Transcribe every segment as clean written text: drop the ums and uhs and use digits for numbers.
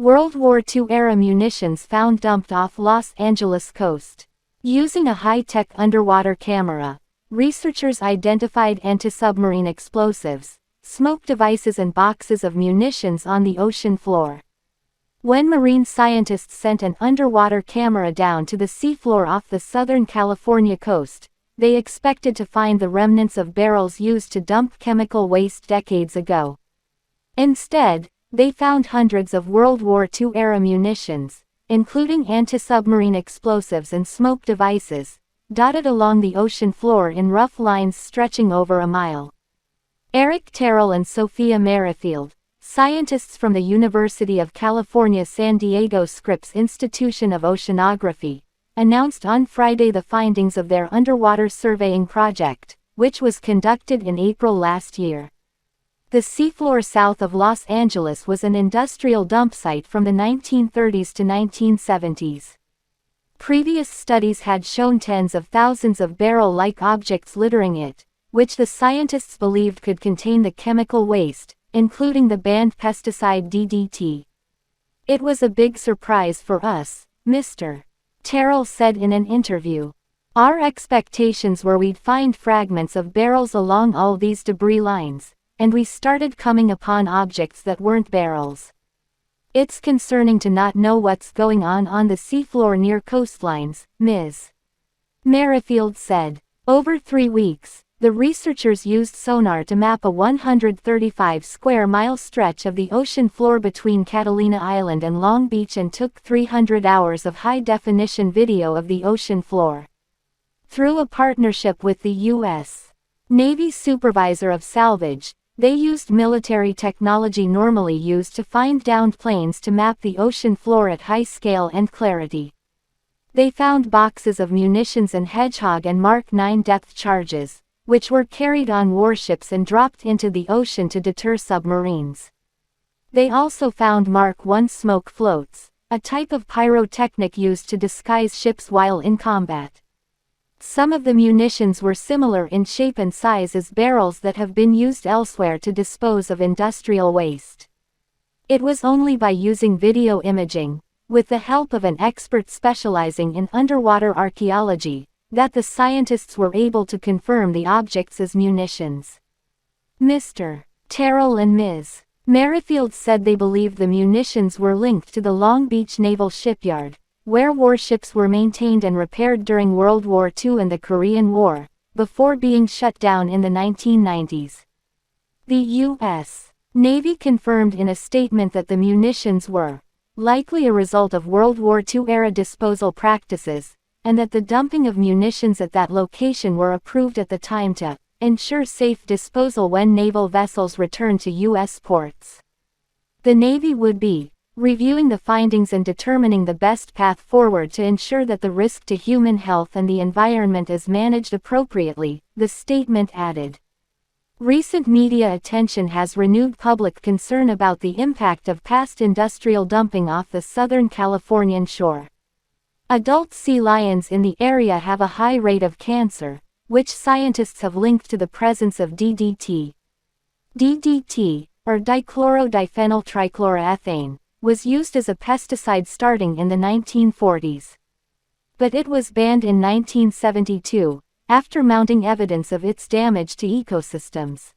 World War II-era munitions found dumped off Los Angeles coast. Using a high-tech underwater camera, researchers identified anti-submarine explosives, smoke devices and boxes of munitions on the ocean floor. When marine scientists sent an underwater camera down to the seafloor off the Southern California coast, they expected to find the remnants of barrels used to dump chemical waste decades ago. Instead, they found hundreds of World War II-era munitions, including anti-submarine explosives and smoke devices, dotted along the ocean floor in rough lines stretching over a mile. Eric Terrell and Sophia Merrifield, scientists from the University of California San Diego Scripps Institution of Oceanography, announced on Friday the findings of their underwater surveying project, which was conducted in April last year. The seafloor south of Los Angeles was an industrial dump site from the 1930s to 1970s. Previous studies had shown tens of thousands of barrel-like objects littering it, which the scientists believed could contain the chemical waste, including the banned pesticide DDT. "It was a big surprise for us," Mr. Terrell said in an interview. "Our expectations were we'd find fragments of barrels along all these debris lines, and we started coming upon objects that weren't barrels. It's concerning to not know what's going on the seafloor near coastlines," Ms. Merrifield said. Over 3 weeks, the researchers used sonar to map a 135-square-mile stretch of the ocean floor between Catalina Island and Long Beach and took 300 hours of high-definition video of the ocean floor. Through a partnership with the U.S. Navy Supervisor of Salvage, they used military technology normally used to find downed planes to map the ocean floor at high scale and clarity. They found boxes of munitions and Hedgehog and Mark 9 depth charges, which were carried on warships and dropped into the ocean to deter submarines. They also found Mark 1 smoke floats, a type of pyrotechnic used to disguise ships while in combat. Some of the munitions were similar in shape and size as barrels that have been used elsewhere to dispose of industrial waste. It was only by using video imaging, with the help of an expert specializing in underwater archaeology, that the scientists were able to confirm the objects as munitions. Mr. Terrell and Ms. Merrifield said they believed the munitions were linked to the Long Beach Naval Shipyard, where warships were maintained and repaired during World War II and the Korean War, before being shut down in the 1990s. The U.S. Navy confirmed in a statement that the munitions were likely a result of World War II-era disposal practices, and that the dumping of munitions at that location were approved at the time to ensure safe disposal when naval vessels return to U.S. ports. The Navy would be reviewing the findings and determining the best path forward to ensure that the risk to human health and the environment is managed appropriately, the statement added. Recent media attention has renewed public concern about the impact of past industrial dumping off the Southern Californian shore. Adult sea lions in the area have a high rate of cancer, which scientists have linked to the presence of DDT. DDT, or dichlorodiphenyl-trichloroethane, was used as a pesticide starting in the 1940s. But it was banned in 1972, after mounting evidence of its damage to ecosystems.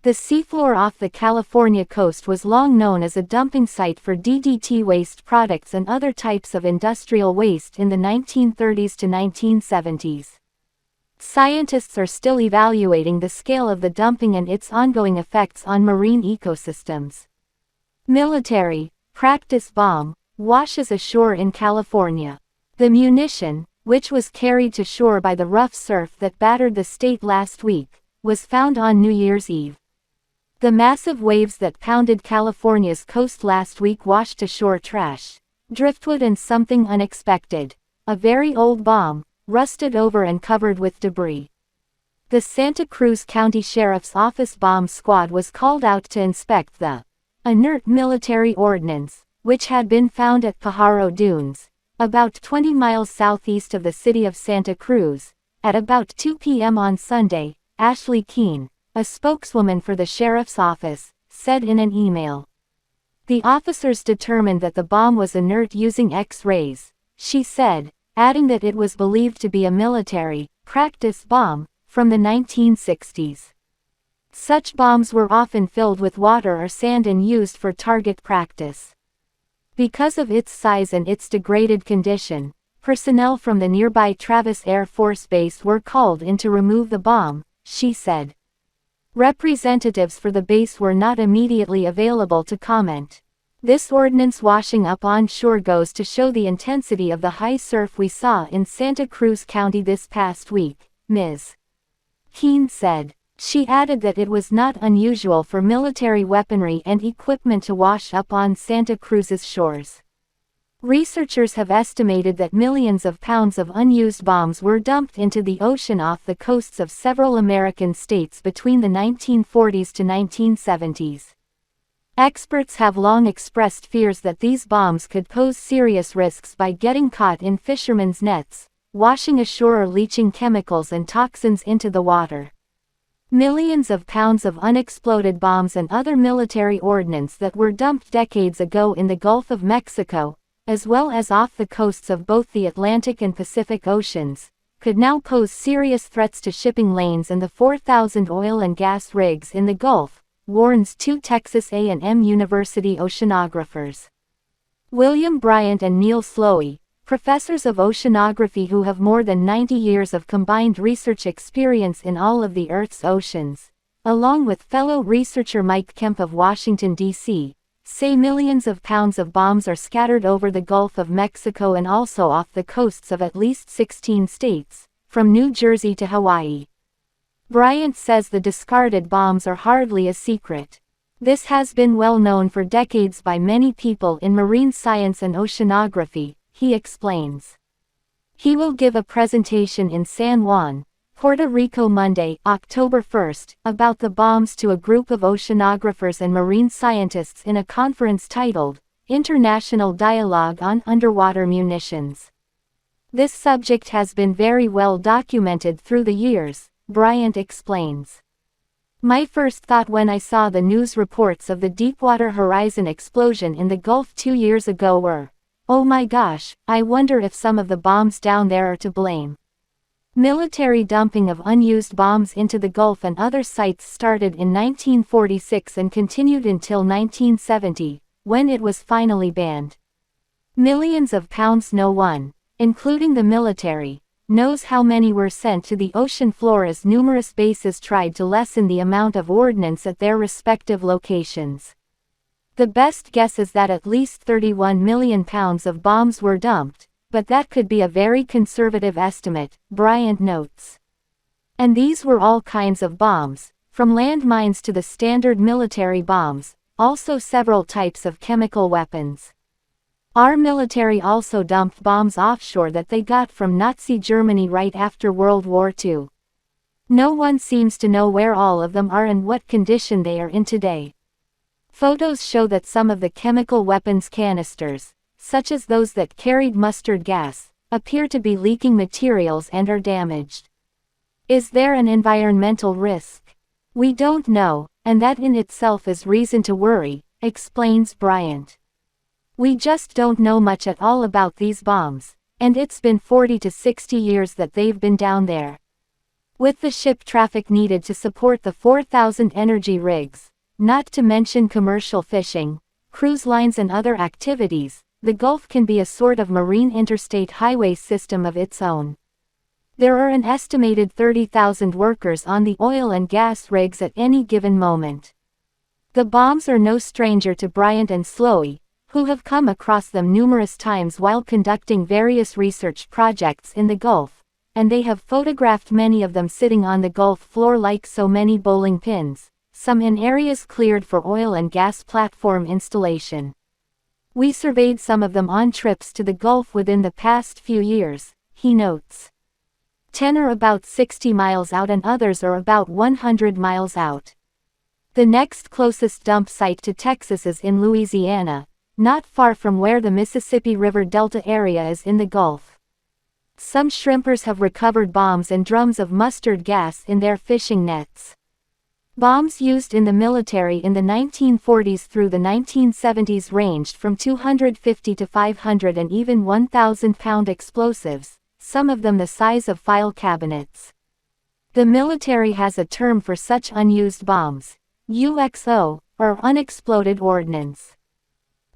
The seafloor off the California coast was long known as a dumping site for DDT waste products and other types of industrial waste in the 1930s to 1970s. Scientists are still evaluating the scale of the dumping and its ongoing effects on marine ecosystems. Military practice bomb washes ashore in California. The munition, which was carried to shore by the rough surf that battered the state last week, was found on New Year's Eve. The massive waves that pounded California's coast last week washed ashore trash, driftwood and something unexpected, a very old bomb, rusted over and covered with debris. The Santa Cruz County Sheriff's Office bomb squad was called out to inspect the inert military ordnance, which had been found at Pajaro Dunes, about 20 miles southeast of the city of Santa Cruz, at about 2 p.m. on Sunday, Ashley Keene, a spokeswoman for the sheriff's office, said in an email. The officers determined that the bomb was inert using X-rays, she said, adding that it was believed to be a military practice bomb from the 1960s. Such bombs were often filled with water or sand and used for target practice. Because of its size and its degraded condition, personnel from the nearby Travis Air Force Base were called in to remove the bomb, she said. Representatives for the base were not immediately available to comment. This ordnance washing up on shore goes to show the intensity of the high surf we saw in Santa Cruz County this past week, Ms. Keene said. She added that it was not unusual for military weaponry and equipment to wash up on Santa Cruz's shores. Researchers have estimated that millions of pounds of unused bombs were dumped into the ocean off the coasts of several American states between the 1940s to 1970s. Experts have long expressed fears that these bombs could pose serious risks by getting caught in fishermen's nets, washing ashore or leaching chemicals and toxins into the water. Millions of pounds of unexploded bombs and other military ordnance that were dumped decades ago in the Gulf of Mexico, as well as off the coasts of both the Atlantic and Pacific Oceans, could now pose serious threats to shipping lanes and the 4,000 oil and gas rigs in the Gulf, warns two Texas A&M University oceanographers. William Bryant and Neil Slowey, professors of oceanography who have more than 90 years of combined research experience in all of the Earth's oceans, along with fellow researcher Mike Kemp of Washington, D.C., say millions of pounds of bombs are scattered over the Gulf of Mexico and also off the coasts of at least 16 states, from New Jersey to Hawaii. Bryant says the discarded bombs are hardly a secret. This has been well known for decades by many people in marine science and oceanography, he explains. He will give a presentation in San Juan, Puerto Rico Monday, October 1st, about the bombs to a group of oceanographers and marine scientists in a conference titled, International Dialogue on Underwater Munitions. This subject has been very well documented through the years, Bryant explains. My first thought when I saw the news reports of the Deepwater Horizon explosion in the Gulf 2 years ago were, oh my gosh, I wonder if some of the bombs down there are to blame. Military dumping of unused bombs into the Gulf and other sites started in 1946 and continued until 1970, when it was finally banned. Millions of pounds. No one, including the military, knows how many were sent to the ocean floor as numerous bases tried to lessen the amount of ordnance at their respective locations. The best guess is that at least 31 million pounds of bombs were dumped, but that could be a very conservative estimate, Bryant notes. And these were all kinds of bombs, from landmines to the standard military bombs, also several types of chemical weapons. Our military also dumped bombs offshore that they got from Nazi Germany right after World War II. No one seems to know where all of them are and what condition they are in today. Photos show that some of the chemical weapons canisters, such as those that carried mustard gas, appear to be leaking materials and are damaged. Is there an environmental risk? We don't know, and that in itself is reason to worry, explains Bryant. We just don't know much at all about these bombs, and it's been 40 to 60 years that they've been down there. With the ship traffic needed to support the 4,000 energy rigs, not to mention commercial fishing, cruise lines and other activities, the Gulf can be a sort of marine interstate highway system of its own. There are an estimated 30,000 workers on the oil and gas rigs at any given moment. The bombs are no stranger to Bryant and Slowey, who have come across them numerous times while conducting various research projects in the Gulf, and they have photographed many of them sitting on the Gulf floor like so many bowling pins, some in areas cleared for oil and gas platform installation. We surveyed some of them on trips to the Gulf within the past few years, he notes. 10 are about 60 miles out and others are about 100 miles out. The next closest dump site to Texas is in Louisiana, not far from where the Mississippi River Delta area is in the Gulf. Some shrimpers have recovered bombs and drums of mustard gas in their fishing nets. Bombs used in the military in the 1940s through the 1970s ranged from 250 to 500 and even 1,000-pound explosives, some of them the size of file cabinets. The military has a term for such unused bombs, UXO, or unexploded ordnance.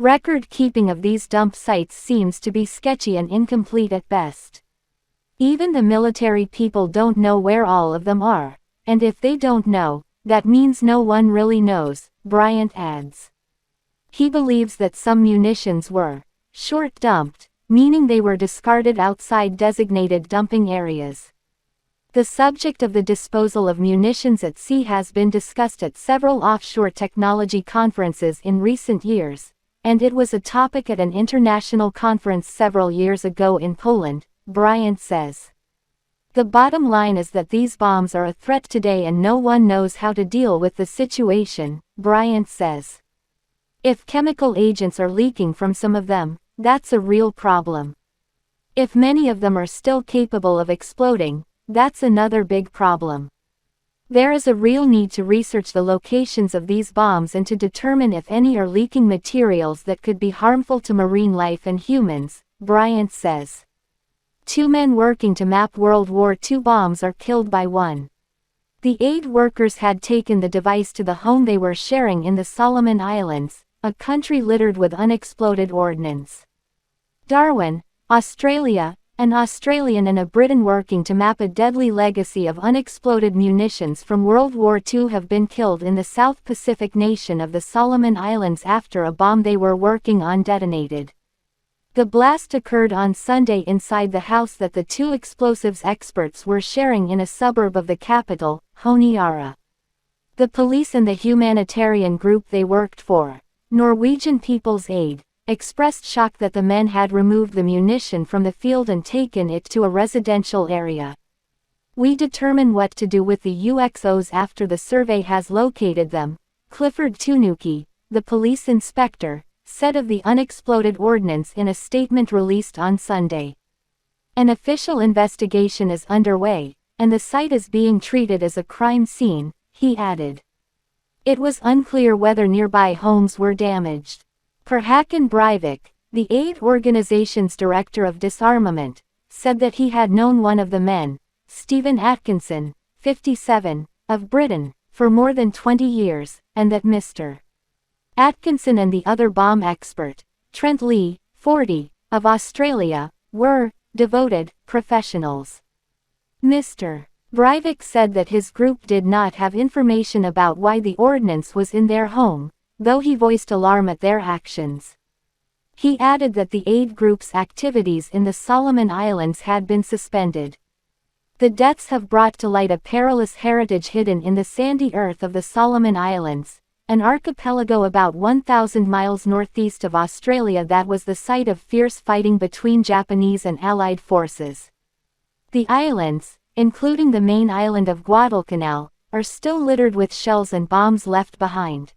Record keeping of these dump sites seems to be sketchy and incomplete at best. Even the military people don't know where all of them are, and if they don't know, that means no one really knows, Bryant adds. He believes that some munitions were short dumped, meaning they were discarded outside designated dumping areas. The subject of the disposal of munitions at sea has been discussed at several offshore technology conferences in recent years, and it was a topic at an international conference several years ago in Poland, Bryant says. The bottom line is that these bombs are a threat today and no one knows how to deal with the situation, Bryant says. If chemical agents are leaking from some of them, that's a real problem. If many of them are still capable of exploding, that's another big problem. There is a real need to research the locations of these bombs and to determine if any are leaking materials that could be harmful to marine life and humans, Bryant says. 2 men working to map World War II bombs are killed by one. The aid workers had taken the device to the home they were sharing in the Solomon Islands, a country littered with unexploded ordnance. Darwin, Australia, an Australian and a Briton working to map a deadly legacy of unexploded munitions from World War II have been killed in the South Pacific nation of the Solomon Islands after a bomb they were working on detonated. The blast occurred on Sunday inside the house that the 2 explosives experts were sharing in a suburb of the capital, Honiara. The police and the humanitarian group they worked for, Norwegian People's Aid, expressed shock that the men had removed the munition from the field and taken it to a residential area. We determine what to do with the UXOs after the survey has located them, Clifford Tunuki, the police inspector, said of the unexploded ordnance in a statement released on Sunday. An official investigation is underway, and the site is being treated as a crime scene, he added. It was unclear whether nearby homes were damaged. Per Håkan Breivik, the aid organization's director of disarmament, said that he had known one of the men, Stephen Atkinson, 57, of Britain, for more than 20 years, and that Mr. Atkinson and the other bomb expert, Trent Lee, 40, of Australia, were devoted professionals. Mr. Breivik said that his group did not have information about why the ordnance was in their home, though he voiced alarm at their actions. He added that the aid group's activities in the Solomon Islands had been suspended. The deaths have brought to light a perilous heritage hidden in the sandy earth of the Solomon Islands, an archipelago about 1,000 miles northeast of Australia that was the site of fierce fighting between Japanese and Allied forces. The islands, including the main island of Guadalcanal, are still littered with shells and bombs left behind.